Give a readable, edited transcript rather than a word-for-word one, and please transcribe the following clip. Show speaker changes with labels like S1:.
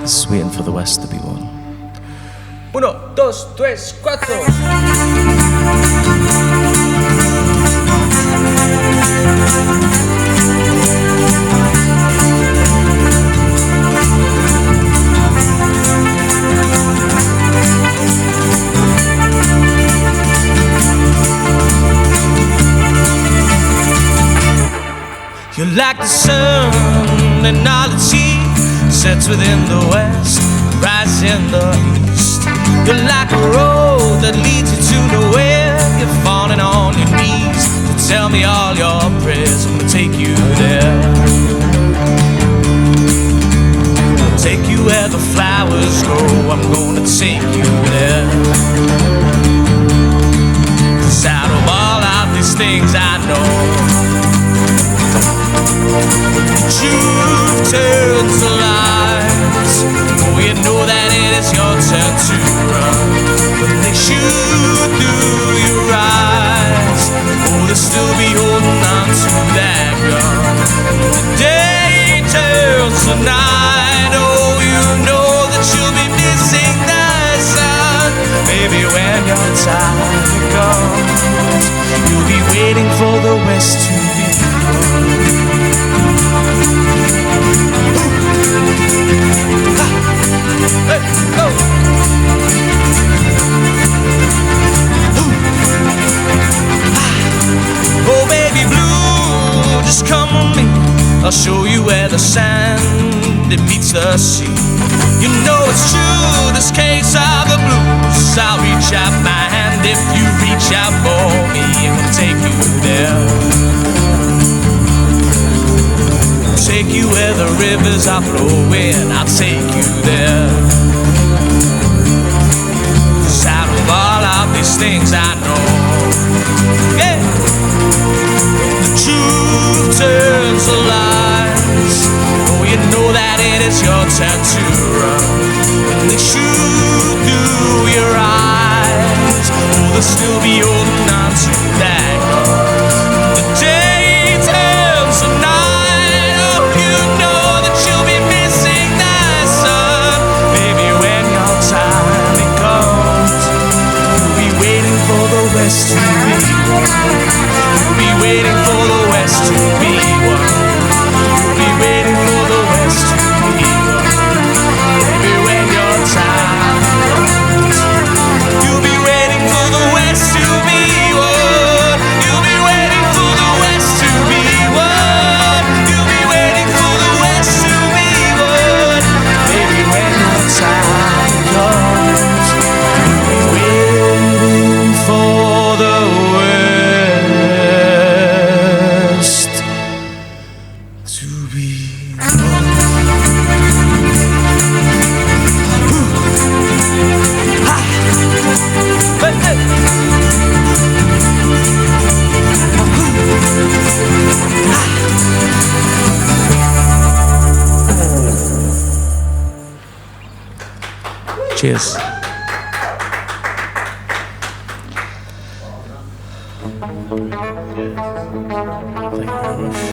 S1: Just waiting for the West to be won.
S2: 1, 2, 3, 4.
S1: You're like the sun and all its heat sets within the west, rises in the east. You're like a road that leads you to nowhere. You're falling on your knees to tell me all your prayers. I'm gonna take you there. I'll take you where the flowers grow. I'm gonna take you there. 'Cause out of all of these things I know, truth turns to lies. Oh, you know that it is your turn to run. When they shoot through your eyes, oh, they'll still be holding on to that gun. The day turns to night. Oh, you know that you'll be missing the sun. Maybe when your time comes, you'll be waiting for the West to be won. Hey, go! Oh, baby blue, just come with me. I'll show you where the sand, it meets the sea. You know it's true, this case of the blues. I'll reach out my hand if you reach out for me. I'm gonna take you there. Take you where the rivers are flowing. I'll take you there. 'Cause out of all of these things I know, yeah, the truth turns to lies. Oh, you know that it is your turn to run. When they shoot through your eyes, oh, they'll still be holding on to that gun. The day turns to night. West to be won. You'll be waiting for the West to be won. You'll be waiting for the West to be won. Maybe when your time comes, you'll be waiting for the West to be won. You'll be waiting for the West to be won. You'll be waiting for the West to be won. Maybe when your time comes, you'll be waiting for the West to be won. Hey, hey. Cheers. Thank you.